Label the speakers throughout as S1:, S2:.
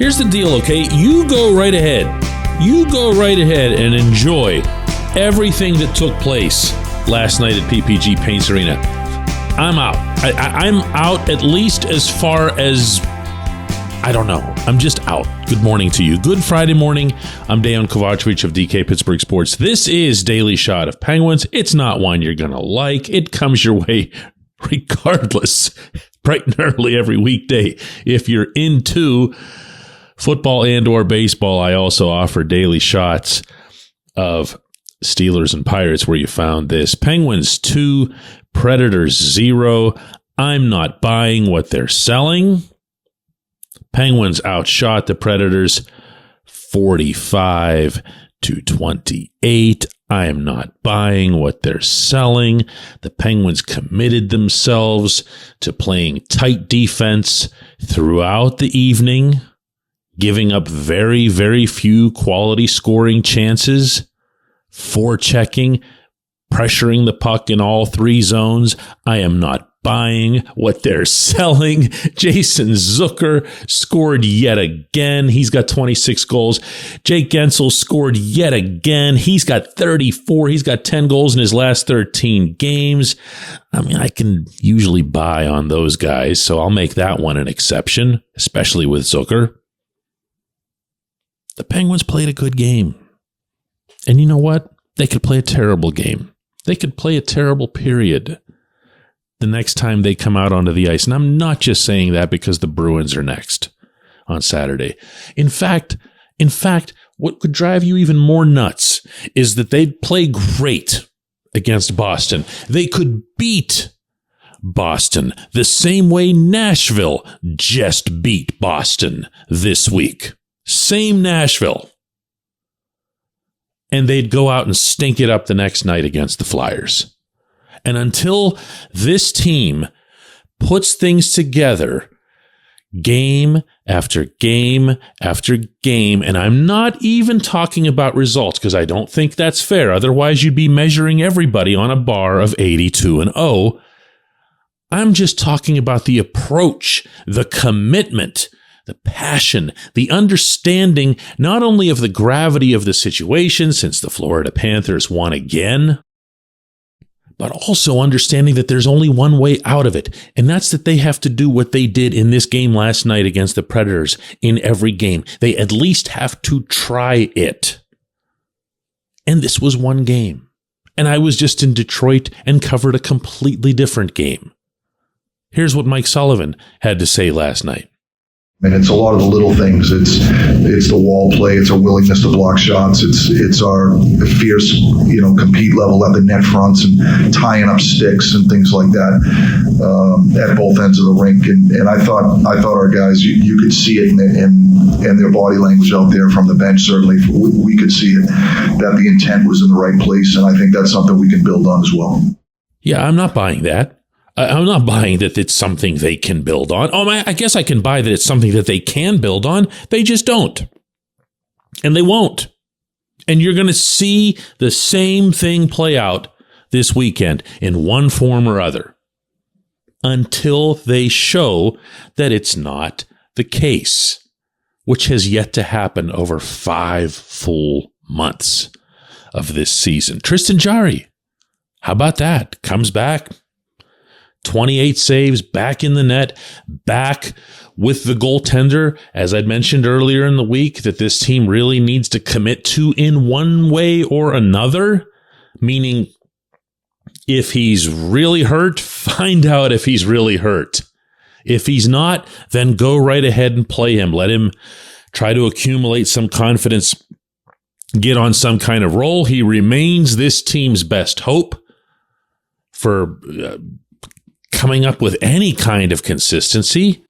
S1: Here's the deal, okay? You go right ahead. You go right ahead and enjoy everything that took place last night at PPG Paints Arena. I'm out. I'm out at least as far as, I don't know. I'm just out. Good morning to you. Good Friday morning. I'm Dejan Kovacevic of DK Pittsburgh Sports. This is Daily Shot of Penguins. It's not one you're going to like. It comes your way regardless, bright and early every weekday. If you're into football and or baseball, I also offer daily shots of Steelers and Pirates where you found this. Penguins 2, Predators 0. I'm not buying what they're selling. Penguins outshot the Predators 45-28. I am not buying what they're selling. The Penguins committed themselves to playing tight defense throughout the evening, giving up very, very few quality scoring chances, forechecking, pressuring the puck in all three zones. I am not buying what they're selling. Jason Zucker scored yet again. He's got 26 goals. Jake Gensel scored yet again. He's got 34. He's got 10 goals in his last 13 games. I mean, I can usually buy on those guys, so I'll make that one an exception, especially with Zucker. The Penguins played a good game. And you know what? They could play a terrible game. They could play a terrible period the next time they come out onto the ice. And I'm not just saying that because the Bruins are next on Saturday. In fact, what could drive you even more nuts is that they'd play great against Boston. They could beat Boston the same way Nashville just beat Boston this week. Same Nashville. And they'd go out and stink it up the next night against the Flyers. And until this team puts things together game after game after game, and I'm not even talking about results because I don't think that's fair. Otherwise, you'd be measuring everybody on a bar of 82-0. I'm just talking about the approach, the commitment, the passion, the understanding not only of the gravity of the situation since the Florida Panthers won again, but also understanding that there's only one way out of it, and that's that they have to do what they did in this game last night against the Predators in every game. They at least have to try it. And this was one game. And I was just in Detroit and covered a completely different game. Here's what Mike Sullivan had to say last night.
S2: And it's a lot of the little things. It's the wall play. It's our willingness to block shots. It's our fierce, compete level at the net fronts and tying up sticks and things like that at both ends of the rink. And I thought our guys, you could see it in their body language out there from the bench. Certainly, we could see it that the intent was in the right place, and I think that's something we can build on as well.
S1: Yeah, I'm not buying that. I'm not buying that it's something they can build on. I guess I can buy that it's something that they can build on. They just don't. And they won't. And you're going to see the same thing play out this weekend in one form or other until they show that it's not the case, which has yet to happen over 5 full months of this season. Tristan Jarry, how about that? Comes back. 28 saves, back in the net, back with the goaltender, as I'd mentioned earlier in the week, that this team really needs to commit to in one way or another, meaning if he's really hurt, find out if he's really hurt. If he's not, then go right ahead and play him. Let him try to accumulate some confidence, get on some kind of roll. He remains this team's best hope for coming up with any kind of consistency.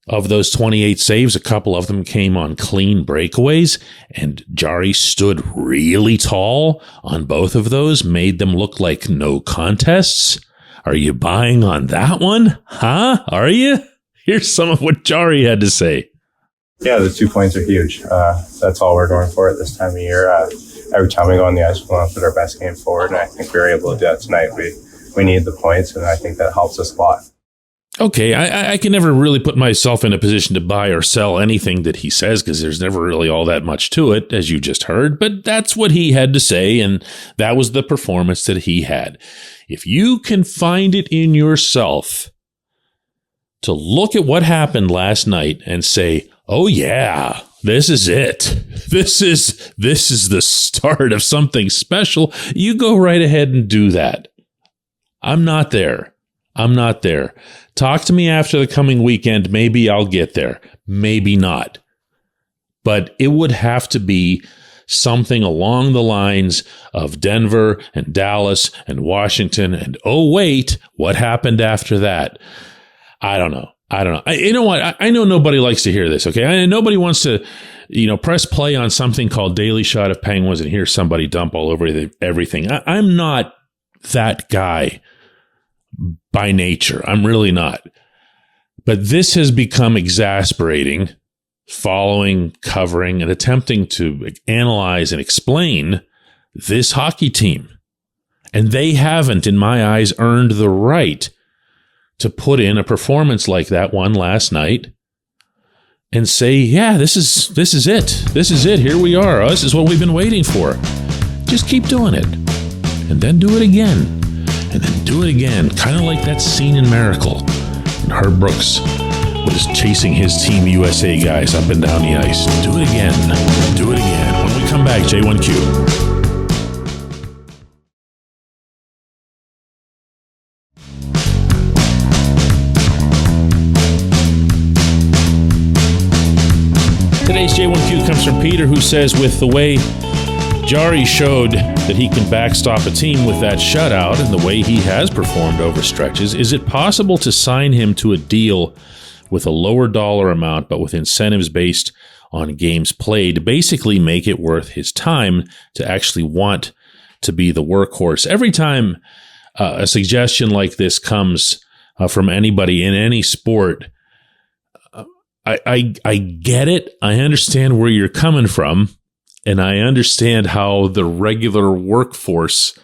S1: Of those 28 saves, a couple of them came on clean breakaways, and Jarry stood really tall on both of those, made them look like no contests. Are you buying on that one? Huh? Are you? Here's some of what Jarry had to say.
S3: Yeah, the 2 points are huge. That's all we're going for at this time of year. Every time we go on the ice, we want to put our best game forward, and I think we were able to do that tonight. We need the points, and I think that helps us a lot.
S1: Okay, I can never really put myself in a position to buy or sell anything that he says because there's never really all that much to it, as you just heard. But that's what he had to say, and that was the performance that he had. If you can find it in yourself to look at what happened last night and say, oh yeah, this is it. This is the start of something special, you go right ahead and do that. I'm not there. Talk to me after the coming weekend. Maybe I'll get there. Maybe not. But it would have to be something along the lines of Denver and Dallas and Washington. And oh, wait, what happened after that? I don't know. You know what? I know nobody likes to hear this, okay? Nobody wants to, press play on something called Daily Shot of Penguins and hear somebody dump all over everything. I'm not that guy by nature. I'm really not. But this has become exasperating, following, covering, and attempting to analyze and explain this hockey team. And they haven't, in my eyes, earned the right to put in a performance like that one last night and say, yeah, this is it. This is it. Here we are. This is what we've been waiting for. Just keep doing it. And then do it again. And then do it again, kind of like that scene in Miracle when Herb Brooks was chasing his Team USA guys up and down the ice. Do it again. Do it again. When we come back, J1Q. Today's J1Q comes from Peter, who says, with the way Jarry showed that he can backstop a team with that shutout and the way he has performed over stretches, is it possible to sign him to a deal with a lower dollar amount but with incentives based on games played, basically make it worth his time to actually want to be the workhorse? Every time a suggestion like this comes from anybody in any sport, I get it. I understand where you're coming from. And I understand how the regular workforce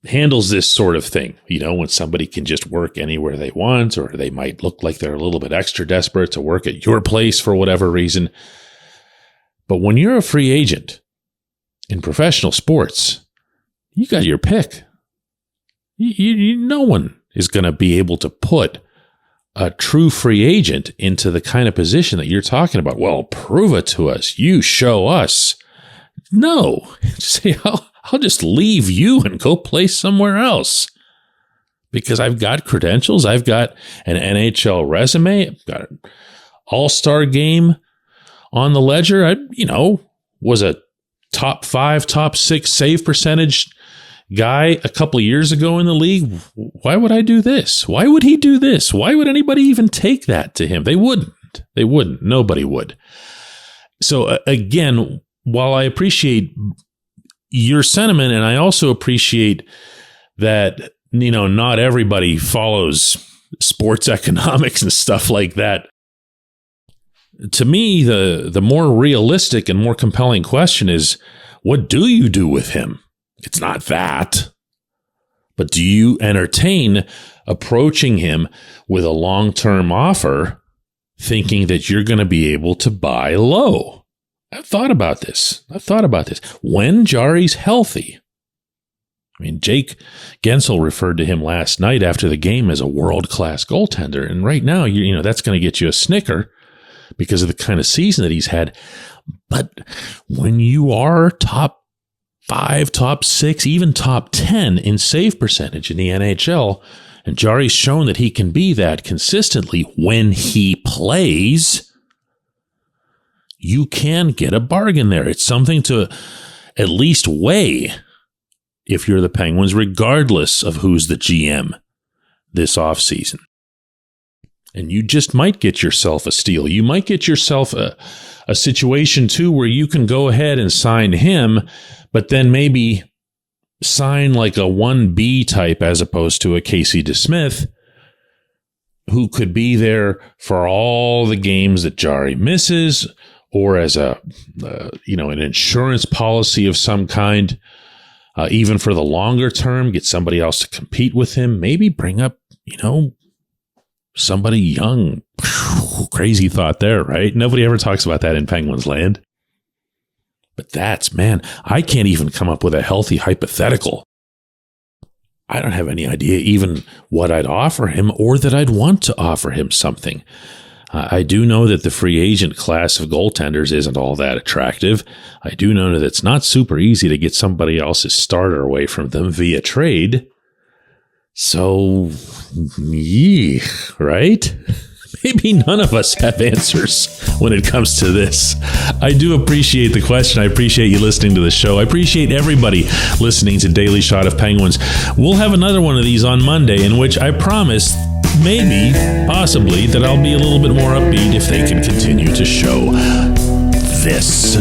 S1: handles this sort of thing. When somebody can just work anywhere they want, or they might look like they're a little bit extra desperate to work at your place for whatever reason. But when you're a free agent in professional sports, you got your pick. No one is going to be able to put a true free agent into the kind of position that you're talking about. Well, prove it to us. You show us. No. Say, I'll just leave you and go play somewhere else because I've got credentials. I've got an NHL resume. I've got an all-star game on the ledger. I, was a top 5, top 6 save percentage guy a couple of years ago in the league. Why would I do this? Why would he do this? Why would anybody even take that to him? They wouldn't. Nobody would. So again, while I appreciate your sentiment, and I also appreciate that, not everybody follows sports economics and stuff like that. To me, the more realistic and more compelling question is, what do you do with him? It's not that. But do you entertain approaching him with a long-term offer, thinking that you're going to be able to buy low? I've thought about this. When Jarry's healthy, Jake Gensel referred to him last night after the game as a world-class goaltender. And right now, that's going to get you a snicker because of the kind of season that he's had. But when you are top 5, top 6, even top 10 in save percentage in the NHL, and Jarry's shown that he can be that consistently when he plays, you can get a bargain there. It's something to at least weigh if you're the Penguins, regardless of who's the GM this offseason. And you just might get yourself a steal. You might get yourself a situation, too, where you can go ahead and sign him, but then maybe sign like a 1B type as opposed to a Casey DeSmith, who could be there for all the games that Jarry misses, or as an insurance policy of some kind, even for the longer term, get somebody else to compete with him. Maybe bring up somebody young. Crazy thought there, right? Nobody ever talks about that in Penguins land. But I can't even come up with a healthy hypothetical. I don't have any idea even what I'd offer him or that I'd want to offer him something. I do know that the free agent class of goaltenders isn't all that attractive. I do know that it's not super easy to get somebody else's starter away from them via trade. So, right? Maybe none of us have answers when it comes to this. I do appreciate the question. I appreciate you listening to the show. I appreciate everybody listening to Daily Shot of Penguins. We'll have another one of these on Monday in which I promise, maybe, possibly, that I'll be a little bit more upbeat if they can continue to show this,